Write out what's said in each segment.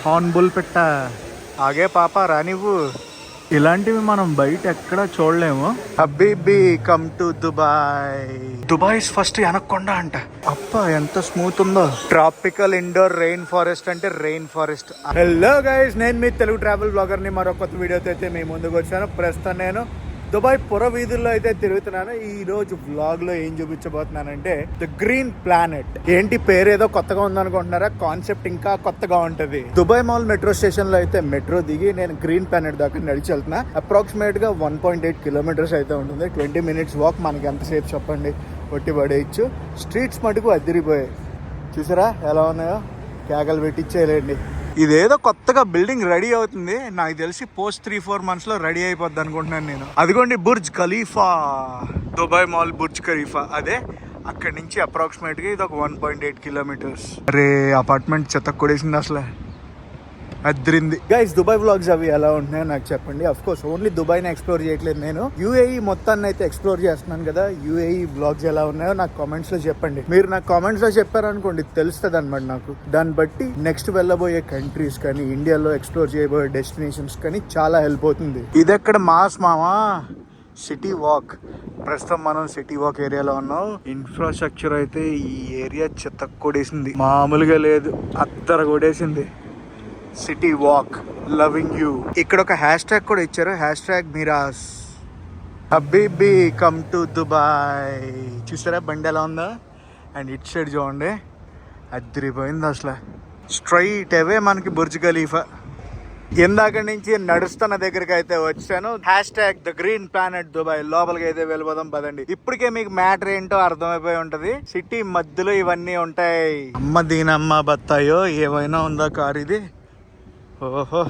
హార్న్బుల్ పెట్ట ఆగే పాప రానివ్వు. ఇలాంటివి మనం బయట ఎక్కడ చూడలేము. హబీబీ come to Dubai. Dubai first anaconda అంట. అప్ప ఎంత స్మూత్ ఉందో. ట్రాపికల్ ఇండోర్ రెయిన్ ఫారెస్ట్ అంటే రెయిన్ ఫారెస్ట్. హలో గైస్, నేను మీ తెలుగు ట్రావెల్ బ్లాగర్ ని మరో కొత్త వీడియోతో అయితే మీ ముందుకు వచ్చాను. ప్రస్తుతం నేను దుబాయ్ పుర వీధుల్లో అయితే తిరుగుతున్నాను. ఈ రోజు వ్లాగ్ లో ఏం చూపించబోతున్నానంటే ద గ్రీన్ ప్లానెట్. ఏంటి పేరు ఏదో కొత్తగా ఉందనుకుంటున్నారా? కాన్సెప్ట్ ఇంకా కొత్తగా ఉంటది. దుబాయ్ మాల్ మెట్రో స్టేషన్ లో అయితే మెట్రో దిగి నేను గ్రీన్ ప్లానెట్ దాకా నడిచి వెళ్తున్నా. అప్రాక్సిమేట్ గా 1.8 కిలోమీటర్స్ అయితే ఉంటుంది. 20 minutes వాక్. మనకి ఎంతసేపు చెప్పండి, ఒట్టి పడేయచ్చు. స్ట్రీట్స్ మటుకు అదిరిపోయాయి. చూసారా ఎలా ఉన్నాయో? కేకలు పెట్టించేయాలండి. ఇదేదో కొత్తగా బిల్డింగ్ రెడీ అవుతుంది. నాకు తెలిసి పోస్ట్ 3-4 months లో రెడీ అయిపోద్ది అనుకుంటున్నాను నేను. అదిగోండి Burj Khalifa, Dubai mall Burj Khalifa. అదే అక్కడి నుంచి అప్రాక్సిమేట్ గా ఇది ఒక 1.8 kilometers. అరే అపార్ట్మెంట్ చెత్త కొడేసింది అసలు, అద్రింది. గైస్, దుబాయ్ వ్లాగ్స్ అవి ఎలా ఉంటున్నాయో నాకు చెప్పండి. అఫ్ కోర్స్ ఓన్లీ దుబాయ్ ని ఎక్స్ప్లోర్ చేయట్లేదు నేను, యూఏఈ మొత్తాన్ని అయితే ఎక్స్ప్లోర్ చేస్తున్నాను కదా. యూఏఈ వ్లాగ్స్ ఎలా ఉన్నాయో నాకు కామెంట్స్ లో చెప్పండి. మీరు నాకు కామెంట్స్ లో చెప్పారనుకోండి, తెలుస్తుంది అనమాట నాకు. దాన్ని బట్టి నెక్స్ట్ వెళ్ళబోయే కంట్రీస్ కానీ, ఇండియాలో ఎక్స్ప్లోర్ చేయబోయే డెస్టినేషన్స్ కానీ చాలా హెల్ప్ అవుతుంది. ఇది ఎక్కడ మాస్ మామా? City walk. ప్రస్తుతం మనం సిటీ వాక్ ఏరియాలో ఉన్నాం. ఇన్ఫ్రాస్ట్రక్చర్ అయితే ఈ ఏరియా చెత్త కొడేసింది, మామూలుగా లేదు, అత్తర కొడేసింది. City walk loving you. ఇక్కడ ఒక హ్యాష్ ట్యాగ్ కూడా ఇచ్చారు, హ్యాష్ ట్యాగ్ మిరాస్. హబీబీ కమ్ టు దుబాయ్. చూసారా బండి ఎలా ఉందా? అండ్ ఇట్ సైడ్ చూడండి, అదిరిపోయింది అసలు. స్ట్రైట్ అవే మనకి బుర్జ్ ఖలీఫా. ఇందాక నుంచి నడుస్తున్న దగ్గరికి అయితే వచ్చాను. Hash tag the green planet Dubai. లోపలికి అయితే వెళ్ళిపోదాం పదండి. ఇప్పటికే మీకు మ్యాటర్ ఏంటో అర్థమైపోయి ఉంటది. సిటీ మధ్యలో ఇవన్నీ ఉంటాయి. అమ్మ దీనమ్మ బత్తాయో ఏమైనా ఉందా కార్ ఇది? ఓహో,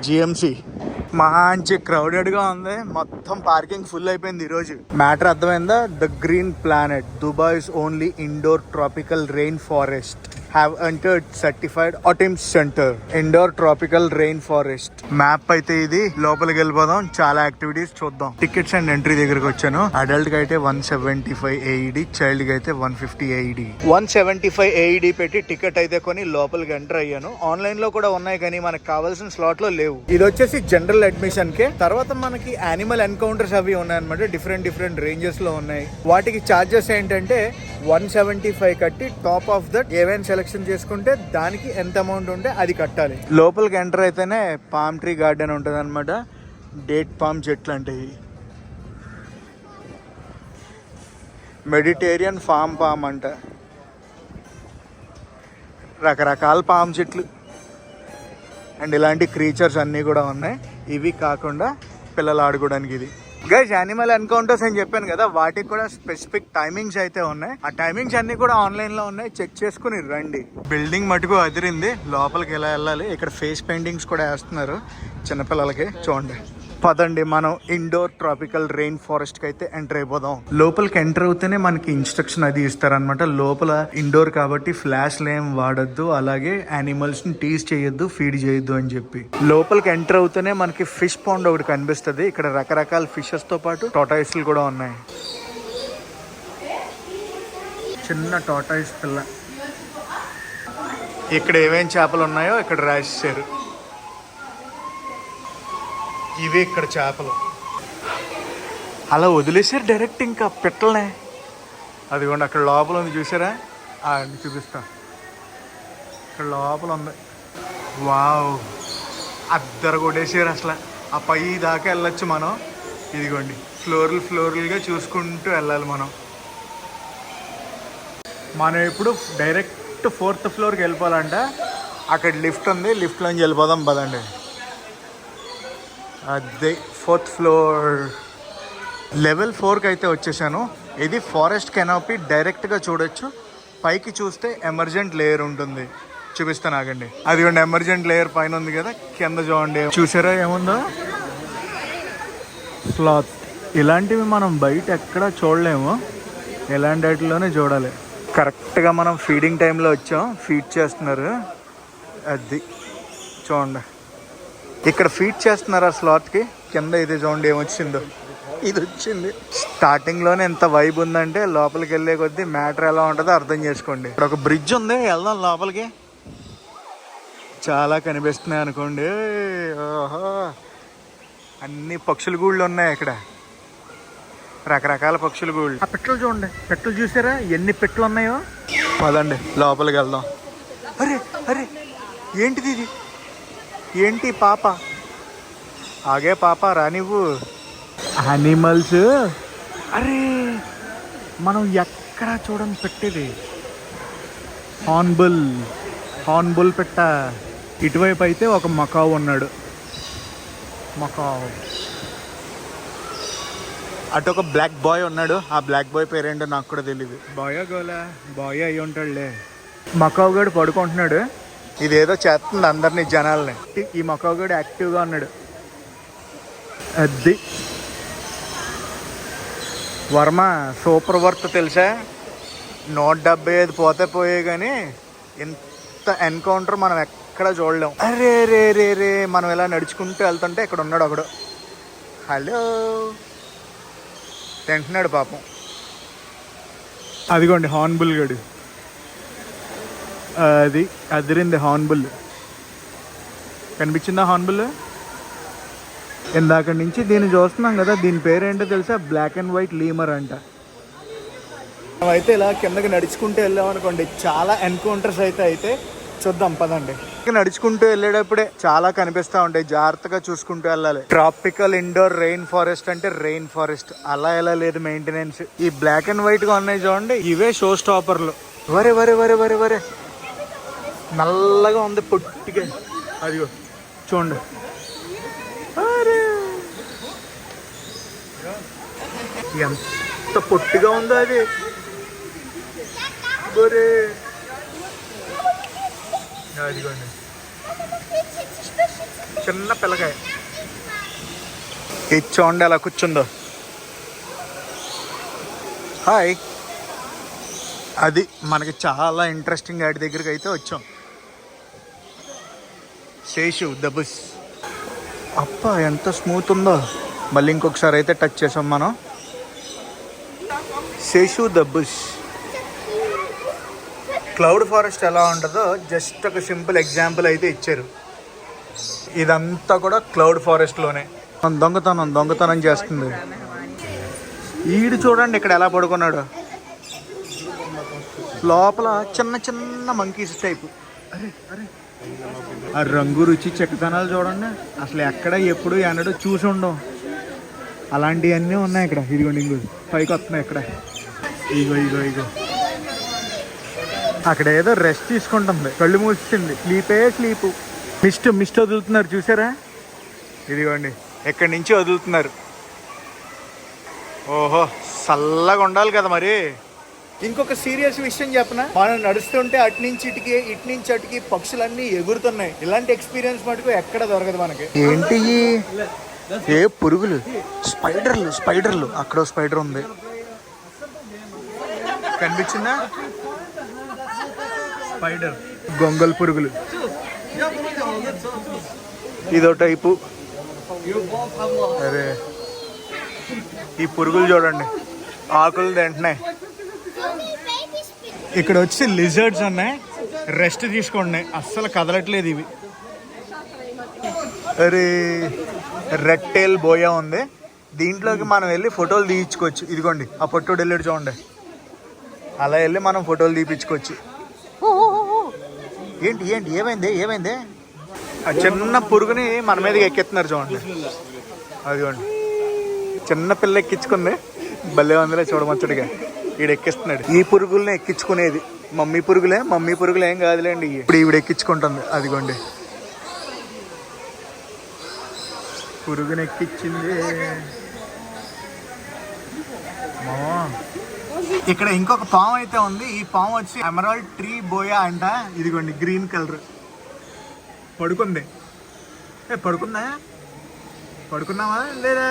జిఎంసి. మంచి క్రౌడెడ్గా ఉంది. మొత్తం పార్కింగ్ ఫుల్ అయిపోయింది ఈరోజు. మ్యాటర్ అర్థమైందా? The green planet, Dubai's only indoor tropical rainforest have entered certified autumn center indoor tropical rain forest. Map అయితే ఇది. లోపలికి వెళ్ళిపోదాం, చాలా యాక్టివిటీస్ చూద్దాం. టికెట్స్ అండ్ ఎంట్రీ దగ్గరకు వచ్చాను. అడల్ట్ కి అయితే 175 AED, చైల్డ్ కి అయితే 150 AED. 175 AED పెట్టి టికెట్ అయితే కొని లోపలికి ఎంటర్ అయ్యాను. ఆన్లైన్ లో కూడా ఉన్నాయి కానీ మనకు కావాల్సిన స్లాట్ లో లేవు. ఇది వచ్చేసి జనరల్ అడ్మిషన్ కే. తర్వాత మనకి యానిమల్ ఎన్కౌంటర్స్ అవి ఉన్నాయన్నమాట. డిఫరెంట్ రేంజెస్ లో ఉన్నాయి. వాటికి చార్జెస్ ఏంటంటే 175 కట్టి టాప్ ఆఫ్ దట్ ఏవైనా సెలెక్షన్ చేసుకుంటే దానికి ఎంత అమౌంట్ ఉంటే అది కట్టాలి. లోపలికి ఎంటర్ అయితేనే పామ్ ట్రీ గార్డెన్ ఉంటుంది అనమాట. డేట్ పామ్ చెట్లు అంటే మెడిటేరియన్ ఫామ్ పామ్ అంట. రకరకాల పామ్ చెట్లు అండ్ ఇలాంటి క్రీచర్స్ అన్నీ కూడా ఉన్నాయి. ఇవి కాకుండా పిల్లలు ఆడుకోవడానికి ఇది. గైస్, యానిమల్ ఎన్కౌంటర్స్ అని చెప్పాను కదా, వాటికి కూడా స్పెసిఫిక్ టైమింగ్స్ అయితే ఉన్నాయి. ఆ టైమింగ్స్ అన్ని కూడా ఆన్లైన్ లో ఉన్నాయి, చెక్ చేసుకుని రండి. బిల్డింగ్ మటుకు అదిరింది. లోపలికి ఎలా వెళ్ళాలి? ఇక్కడ ఫేస్ పెయింటింగ్స్ కూడా వేస్తున్నారు చిన్నపిల్లలకి. చూడండి, పదండి మనం ఇండోర్ ట్రాపికల్ రెయిన్ ఫారెస్ట్ కి అయితే ఎంటర్ అయిపోదాం. లోపలికి ఎంటర్ అవుతేనే మనకి ఇన్స్ట్రక్షన్ అది ఇస్తారనమాట. లోపల ఇండోర్ కాబట్టి ఫ్లాష్లు ఏం వాడద్దు, అలాగే యానిమల్స్ ని టీజ్ చేయొద్దు, ఫీడ్ చేయొద్దు అని చెప్పి. లోపలికి ఎంటర్ అవుతూనే మనకి ఫిష్ పాండ్ ఒకటి కనిపిస్తుంది. ఇక్కడ రకరకాల ఫిషెస్ తో పాటు టాటాయిస్లు కూడా ఉన్నాయి. చిన్న టాటాయిస్ పిల్ల. ఇక్కడ ఏమేం చేపలు ఉన్నాయో ఇక్కడ రాసేసారు. ఇవే ఇక్కడ చేపలు. అలా వదిలేసారు డైరెక్ట్ ఇంకా పెట్టలనే. అదిగోండి అక్కడ లోపల ఉంది, చూసారా? చూపిస్తా. ఇక్కడ లోపల ఉంది. వావ్, అద్దరు కొట్టేసారు అసలు. ఆ పై దాకా వెళ్ళొచ్చు మనం. ఇదిగోండి ఫ్లోర్లుగా చూసుకుంటూ వెళ్ళాలి మనం. ఇప్పుడు డైరెక్ట్ 4th floorకి వెళ్ళిపోవాలంట. అక్కడ లిఫ్ట్ ఉంది, లిఫ్ట్లోంచి వెళ్ళిపోదాం పదండి. అదే 4th floor, లెవెల్ 4కి అయితే వచ్చేసాను. ఇది ఫారెస్ట్ కెనాపీ, డైరెక్ట్గా చూడొచ్చు. పైకి చూస్తే ఎమర్జెంట్ లేయర్ ఉంటుంది, చూపిస్తాను ఆగండి. అదిగోండి ఎమర్జెంట్ లేయర్ పైన ఉంది కదా, కింద చూడండి. చూసారా ఏముందో? స్లాత్. ఇలాంటివి మనం బయట ఎక్కడ చూడలేము, ఇలాంటి వాటిలోనే చూడాలి. కరెక్ట్గా మనం ఫీడింగ్ టైంలో వచ్చాం. ఫీడ్ చేస్తున్నారు. అది చూడండి, ఇక్కడ ఫీడ్ చేస్తున్నారు ఆ స్లాత్కి. కింద ఇది చూడండి ఏమొచ్చిందో. ఇది వచ్చింది. స్టార్టింగ్ లోనే ఎంత వైబ్ ఉందంటే లోపలికి వెళ్ళే కొద్దీ మ్యాటర్ ఎలా ఉంటుందో అర్థం చేసుకోండి. ఇక్కడ ఒక బ్రిడ్జ్ ఉంది, వెళ్దాం లోపలికి. చాలా కనిపిస్తున్నాయి అనుకోండి. ఓహో, అన్ని పక్షుల గూళ్ళు ఉన్నాయి ఇక్కడ, రకరకాల పక్షుల గూళ్ళు. ఆ పెట్టలు చూడండి, పెట్టలు చూసారా ఎన్ని పెట్టలు ఉన్నాయో. పదండి లోపలికి వెళ్దాం. అరే అరే, ఏంటిది ఇది? ఏంటి పాప? ఆగే పాప, రానివ్వు. యానిమల్స్. అరే, మనం ఎక్కడ చూడని పెట్టేది హార్న్బుల్. హార్న్బుల్ పెట్ట. ఇటువైపు అయితే ఒక మకావ్ ఉన్నాడు, మకావ్. అటు ఒక బ్లాక్ బాయ్ ఉన్నాడు. ఆ బ్లాక్ బాయ్ పేరేంటో నాకు కూడా తెలియదు. బాయో గోలా, బాయ్ అయ్యి ఉంటాడులే. మకావ్ గడు పడుకుంటున్నాడు. ఇదేదో చేస్తుంది అందరినీ, జనాల్ని. ఈ మకావ్ గడు యాక్టివ్గా ఉన్నాడు. అది వర్మ సూపర్ వర్త్ తెలుసా. 175 పోతే పోయే కానీ ఇంత ఎన్కౌంటర్ మనం ఎక్కడ చూడలేం. అరే రే రే రే, మనం ఇలా నడుచుకుంటూ వెళ్తుంటే ఇక్కడ ఉన్నాడు ఒకడు. హలో, తింటున్నాడు పాపం. అదిగోండి హార్న్బుల్ గడు. అది అదిరింది హార్న్బుల్. కనిపించిందా హార్న్బుల్? ఇందాక నుంచి దీన్ని చూస్తున్నాం కదా, దీని పేరేంటో తెలుసా? బ్లాక్ అండ్ వైట్ లీమర్ అంట. అయితే ఇలా కిందకి నడుచుకుంటూ వెళ్ళాం అనుకోండి, చాలా ఎన్కౌంటర్స్ అయితే చూద్దాం పదండి. నడుచుకుంటూ వెళ్ళేటప్పుడే చాలా కనిపిస్తూ ఉంటాయి, జాగ్రత్తగా చూసుకుంటూ వెళ్ళాలి. ట్రాపికల్ ఇండోర్ రెయిన్ ఫారెస్ట్ అంటే రెయిన్ ఫారెస్ట్, అలా ఎలా లేదు మెయింటెనెన్స్. ఈ బ్లాక్ అండ్ వైట్ గా ఉన్నాయి చూడండి, ఇవే షో స్టాపర్లు. వరే వరే వరే వరే వరే, నల్లగా ఉంది పొట్టిగా. అదిగో చూడండి, ఎంత పొట్టిగా ఉందో అది. బరే, అదిగోండి చిన్న పిల్లకాయ. ఇది చూడండి అలా కూర్చుందో. హాయ్. అది మనకి చాలా ఇంట్రెస్టింగ్ వాటి దగ్గరికి అయితే వచ్చాం. Seshu the bush. అప్ప ఎంత స్మూత్ ఉందో. మళ్ళీ ఇంకొకసారి అయితే టచ్ చేసాం మనం. Seshu the bush. Cloud forest ఎలా ఉంటుందో జస్ట్ ఒక సింపుల్ ఎగ్జాంపుల్ అయితే ఇచ్చారు. ఇదంతా కూడా క్లౌడ్ ఫారెస్ట్లోనే. దొంగతనం చేస్తుంది. ఈడు చూడండి ఇక్కడ ఎలా పడుకున్నాడు. లోపల చిన్న చిన్న మంకీస్ టైపు. అరే అరే, ఆ రంగు రుచి చెక్కదనాలు చూడండి. అసలు ఎక్కడ ఎప్పుడు ఎన్నడూ చూసి ఉండవు. అలాంటివన్నీ ఉన్నాయి ఇక్కడ. ఇదిగోండి ఇంకో పైకి వస్తున్నాయి ఇక్కడ. ఇగో ఇగో ఇగో, అక్కడ ఏదో రెస్ట్ తీసుకుంటుంది, కళ్ళు మూసింది. స్లీపు. మిస్ట్ వదులుతున్నారు చూసారా? ఇదిగోండి ఎక్కడి నుంచి వదులుతున్నారు. ఓహో, చల్లగా ఉండాలి కదా మరి. ఇంకొక సీరియస్ విషయం చెప్పనా, మనం నడుస్తుంటే అటు నుంచి అటుకి పక్షులన్నీ ఎగురుతున్నాయి. ఇలాంటి ఎక్స్పీరియన్స్ మటుకు ఎక్కడ దొరకదు మనకి. ఏంటి ఏ పురుగులు? స్పైడర్లు. అక్కడ స్పైడర్ ఉంది, కనిపించిందా? స్పైడర్, గొంగల్ పురుగులు. ఇదో టైపు. అరే, ఈ పురుగులు చూడండి, ఆకులు తింటున్నాయి. ఇక్కడ వచ్చి లిజర్డ్స్ ఉన్నాయి, రెస్ట్ తీసుకోండి, అస్సలు కదలట్లేదు ఇవి. అరే, రెడ్ టైల్ బోయా ఉంది. దీంట్లోకి మనం వెళ్ళి ఫోటోలు తీయించుకోవచ్చు. ఇదిగోండి ఆ పొట్టోడు వెళ్ళాడు చూడండి, అలా వెళ్ళి మనం ఫోటోలు తీయించుకోవచ్చు. ఏంటి ఏమైంది? ఆ చిన్న పురుగుని మన మీదకి ఎక్కిస్తున్నారు చూడండి. అదిగోండి చిన్న పిల్ల ఎక్కించుకుంది, భలే ఉందిలే చూడమచ్చడిగా. ఈడు ఎక్కిస్తున్నాడు. ఈ పురుగుల్ని ఎక్కించుకునేది మమ్మీ పురుగులే ఏం కాదులేండి. ఇప్పుడు ఈవిడ ఎక్కించుకుంటుంది. అదిగోండి పురుగుని ఎక్కించింది. ఇక్కడ ఇంకొక పాము అయితే ఉంది. ఈ పాము వచ్చి ఎమరాల్డ్ ట్రీ బోయా అంట. ఇదిగోండి గ్రీన్ కలర్. పడుకుంది. పడుకున్నావా లేదా?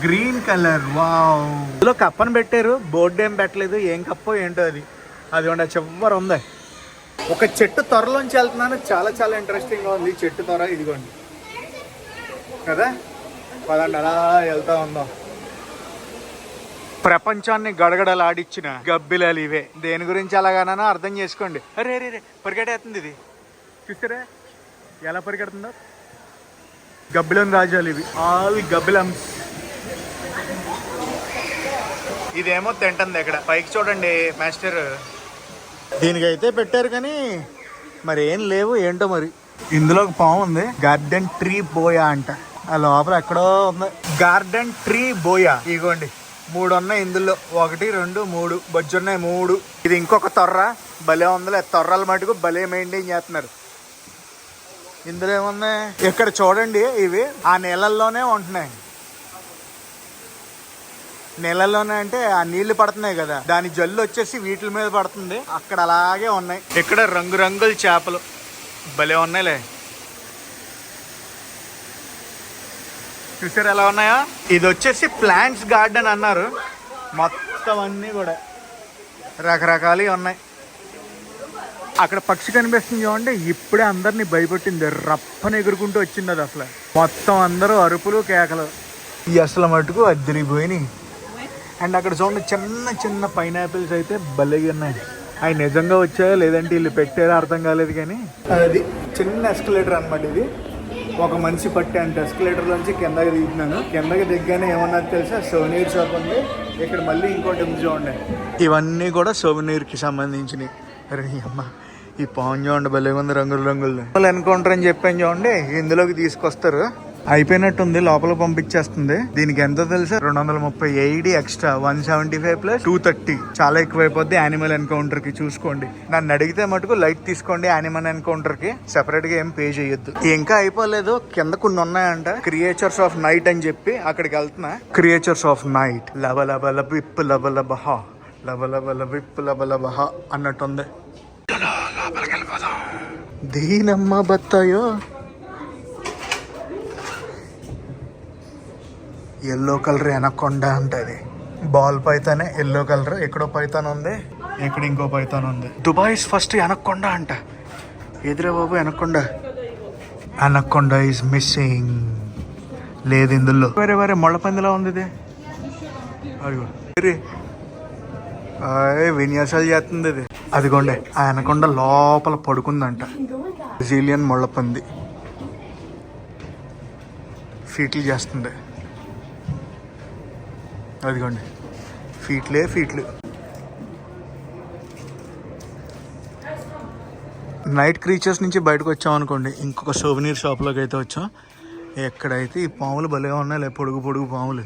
Green colour. వావ్. ఇందులో కప్పని పెట్టారు, బోర్డు ఏం పెట్టలేదు. ఏం కప్పో ఏంటో అది. అదిగోండి చివరి ఉంది. ఒక చెట్టు త్వరలోంచి వెళ్తున్నాను. చాలా చాలా ఇంట్రెస్టింగ్ గా ఉంది చెట్టు త్వర. ఇదిగోండి కదా, పదండి అలా వెళ్తా ఉందాం. ప్రపంచాన్ని గడగడలాడిచ్చిన గబ్బిలాలు ఇవే. దేని గురించి అలాగానో అర్థం చేసుకోండి. అరే పరిగెట్టేస్తుంది ఇది. చూసారా ఎలా పరిగెడుతుందో. గబ్బిలం రాజాలు ఇవి, ఆల్ గబ్బిలమ్స్. ఇదేమో తింటుంది ఇక్కడ పైకి చూడండి మాస్టర్. దీనికైతే పెట్టారు కానీ మరి ఏం లేవు ఏంటో మరి. ఇందులో ఒక పాము ఉంది, గార్డెన్ ట్రీ బోయా అంట. ఆ లోపల ఎక్కడో ఉంది గార్డెన్ ట్రీ బోయా. ఇగోండి 3 ఉన్నాయి ఇందులో, 1 2 3 బొజ్జు ఉన్నాయి 3. ఇది ఇంకొక తొర్ర, భలే ఉందిలే. తొర్రల మటుకు భలే మెయింటైన్ చేస్తున్నారు. ఇందులో ఏమున్నాయి ఇక్కడ చూడండి, ఇవి ఆ నీళ్ళల్లోనే ఉంటున్నాయి. నీళ్ళలోనే అంటే ఆ నీళ్లు పడుతున్నాయి కదా, దాని జల్లు వచ్చేసి వీటి మీద పడుతుంది. అక్కడ అలాగే ఉన్నాయి. ఇక్కడ రంగురంగుల చేపలు భలే ఉన్నాయిలే. చూసారు ఎలా ఉన్నాయో. ఇది వచ్చేసి ప్లాంట్స్ గార్డెన్ అన్నారు. మొత్తం అన్నీ కూడా రకరకాలు ఉన్నాయి. అక్కడ పక్షి కనిపిస్తుంది చూడండి, ఇప్పుడే అందరినీ భయపెట్టింది. రప్పని ఎగురుకుంటూ వచ్చింది అది. అసలు మొత్తం అందరూ అరుపులు కేకలు. ఈ అసలు మటుకు అద్దరిపోయినాయి. అండ్ అక్కడ చూడండి చిన్న చిన్న పైనాపిల్స్ అయితే భలేగా ఉన్నాయి. అవి నిజంగా వచ్చాయో లేదంటే వీళ్ళు పెట్టారో అర్థం కాలేదు. కానీ అది చిన్న ఎస్కలేటర్ అనమాట. ఇది ఒక మనిషి పట్టే అంత ఎస్కలేటర్లోంచి కిందకి దిగుతున్నాను. కిందకి దిగ్గానే ఏమన్నది తెలుసా, సోవెనీర్ షాప్ ఉంది ఇక్కడ. మళ్ళీ ఇంకోటి చూడండి, ఇవన్నీ కూడా సోవెనీర్కి సంబంధించినవి. అరే అమ్మ, ఈ పాన్ చూడండి భలే ఉంది, రంగులు రంగులు. ఎన్కౌంటర్ అని చెప్పాను చూడండి, ఇందులోకి తీసుకొస్తారు. అయిపోయినట్టుంది, లోపల పంపించేస్తుంది. దీనికి ఎంతో తెలుసా, 230 AED ఎక్స్ట్రా, 175 ప్లస్ 230. చాలా ఎక్కువ అయిపోద్ది యానిమల్ ఎన్కౌంటర్ కి. చూసుకోండి, నన్ను అడిగితే మటుకు లైట్ తీసుకోండి యానిమల్ ఎన్కౌంటర్ కి, సెపరేట్ గా ఏం పే చేయొద్దు. ఇంకా అయిపోలేదు, కింద కొన్ని ఉన్నాయంట. క్రియేచర్స్ ఆఫ్ నైట్ అని చెప్పి అక్కడికి వెళ్తున్నా. క్రియేచర్స్ ఆఫ్ నైట్, లబ లబ లబిప్ లబ లబహ, లబ లబ లబిప్ లబ లబహ అన్నట్టుంది. దీనమ్మ బత్తాయో. ఎల్లో కలర్ ఎనకొండ ఉంటుంది. బాల్ పైతానే ఎల్లో కలర్. ఎక్కడో పైతాన్ ఉంది, ఇక్కడ ఇంకో పైతాన్ ఉంది. దుబాయ్స్ ఫస్ట్ ఎనకొండ అంట. ఎదురా బాబు ఎనకొండ. ఎనకొండ ఈజ్ మిస్సింగ్. లేదు ఇందులో. వేరే వేరే మొళ్ళపందిలా ఉంది ఇది. అదిగో విన్యాసాలు చేస్తుంది ఇది. అదిగోండి ఆ ఎనకొండ లోపల పడుకుందంట. బ్రెజిలియన్ మొళ్ళపంది ఫీట్లు చేస్తుంది. అదిగోండి ఫీట్లు. నైట్ క్రీచర్స్ నుంచి బయటకు వచ్చాం అనుకోండి, ఇంకొక సోవెనీర్ షాప్లోకి అయితే వచ్చాం. ఎక్కడైతే ఈ పాములు భలే ఉన్నాయి, పొడుగు పొడుగు పాములు.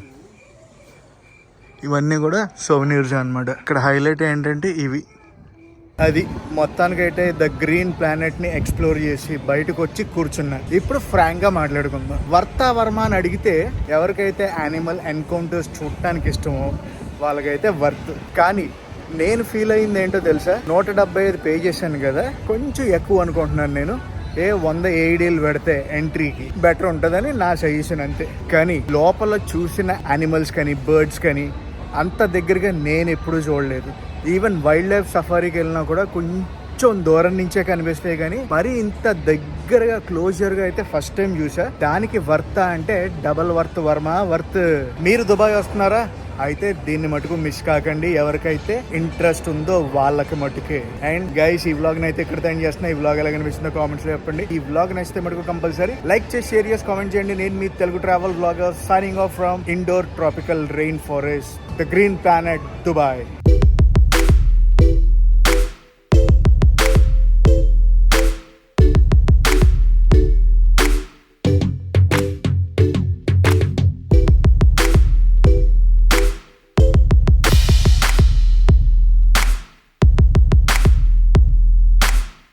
ఇవన్నీ కూడా సోవెనీర్స్ అనమాట. ఇక్కడ హైలైట్ ఏంటంటే ఇవి. అది మొత్తానికైతే ద గ్రీన్ ప్లానెట్ ని ఎక్స్ప్లోర్ చేసి బయటకు వచ్చి కూర్చున్నా. ఇప్పుడు ఫ్రాంక్ గా మాట్లాడుకుందాం. వర్తా వర్మ అని అడిగితే ఎవరికైతే యానిమల్ ఎన్కౌంటర్స్ చూడటానికి ఇష్టమో వాళ్ళకైతే వర్త్. కానీ నేను ఫీల్ అయింది ఏంటో తెలుసా, 175 పే చేశాను కదా, కొంచెం ఎక్కువ అనుకుంటున్నాను నేను. 100 AEDలు పెడితే ఎంట్రీకి బెటర్ ఉంటుందని నా సజెషన్ అంతే. కానీ లోపల చూసిన యానిమల్స్ కానీ బర్డ్స్ కానీ అంత దగ్గరగా నేను ఎప్పుడూ చూడలేదు. ఈవెన్ వైల్డ్ లైఫ్ సఫారీకి వెళ్ళినా కూడా కొంచెం దూరం నుంచే కనిపిస్తాయి, కానీ మరి ఇంత దగ్గరగా క్లోజర్గా అయితే ఫస్ట్ టైం చూసా. దానికి వర్త్ అంటే డబల్ వర్త్ వర్మ వర్త్. మీరు దుబాయ్ వస్తున్నారా అయితే దీన్ని మటుకు మిస్ కాకండి, ఎవరికైతే ఇంట్రెస్ట్ ఉందో వాళ్ళకి మటుకే. అండ్ గైస్, ఈ వ్లాగ్ అయితే ఇక్కడ ఎండ్ చేస్తున్నా. ఈ వ్లాగ్ ఎలా కనిపిస్తుందో కామెంట్స్ లో చెప్పండి. ఈ వ్లాగ్ నచ్చితే మటుకు కంపల్సరీ లైక్ చేసి షేర్ చేసి కామెంట్ చేయండి. నేను మీ Telugu travel vlogger signing off from indoor tropical rainforest, the green planet, Dubai.